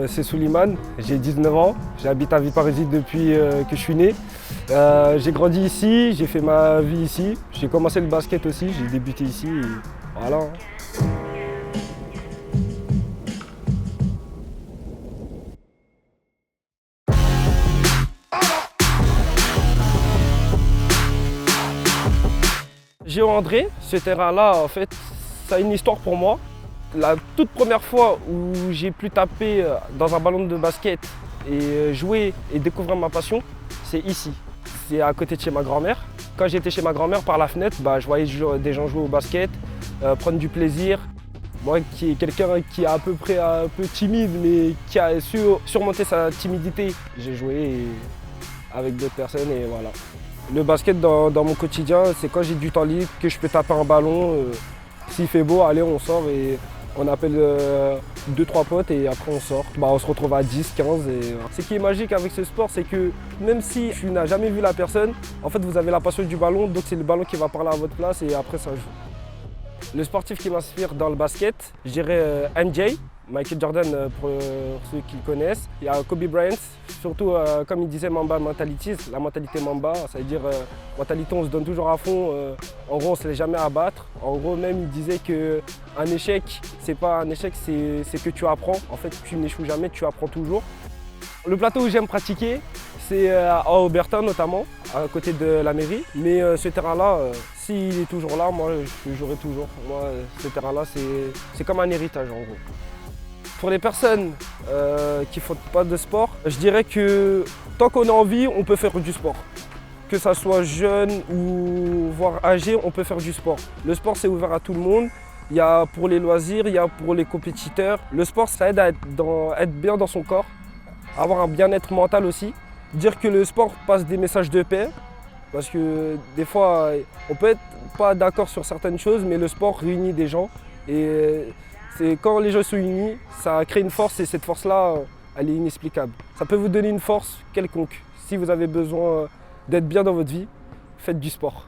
c'est Souleymane, j'ai 19 ans, j'habite à Villeparisis depuis que je suis né. J'ai grandi ici, j'ai fait ma vie ici, j'ai commencé le basket aussi, j'ai débuté ici et voilà. Géo André, ce terrain-là, en fait, ça a une histoire pour moi. La toute première fois où j'ai pu taper dans un ballon de basket et jouer et découvrir ma passion, c'est ici. C'est à côté de chez ma grand-mère. Quand j'étais chez ma grand-mère, par la fenêtre, je voyais des gens jouer au basket, prendre du plaisir. Moi qui est quelqu'un qui est à peu près un peu timide, mais qui a su surmonter sa timidité, j'ai joué avec d'autres personnes et voilà. Le basket dans mon quotidien, c'est quand j'ai du temps libre, que je peux taper un ballon. S'il fait beau, allez, on sort et on appelle 2-3 potes et après on sort. On se retrouve à 10, 15. Ce qui est magique avec ce sport, c'est que même si tu n'as jamais vu la personne, en fait vous avez la passion du ballon, donc c'est le ballon qui va parler à votre place et après ça joue. Le sportif qui m'inspire dans le basket, je dirais MJ. Michael Jordan pour ceux qui le connaissent. Il y a Kobe Bryant, surtout comme il disait Mamba Mentalities, la mentalité Mamba, ça veut dire mentalité on se donne toujours à fond, en gros on ne se laisse jamais abattre. En gros même il disait qu'un échec, c'est pas un échec, c'est que tu apprends. En fait tu n'échoues jamais, tu apprends toujours. Le plateau où j'aime pratiquer, c'est à Aubertin notamment, à côté de la mairie. Mais ce terrain-là, s'il est toujours là, moi je jouerai toujours. Moi ce terrain-là c'est comme un héritage en gros. Pour les personnes qui ne font pas de sport, je dirais que tant qu'on a envie, on peut faire du sport. Que ça soit jeune ou voire âgé, on peut faire du sport. Le sport, c'est ouvert à tout le monde. Il y a pour les loisirs, il y a pour les compétiteurs. Le sport, ça aide à être bien dans son corps, à avoir un bien-être mental aussi. Dire que le sport passe des messages de paix, parce que des fois, on peut être pas d'accord sur certaines choses, mais le sport réunit des gens. C'est quand les gens sont unis, ça crée une force et cette force-là, elle est inexplicable. Ça peut vous donner une force quelconque. Si vous avez besoin d'être bien dans votre vie, faites du sport.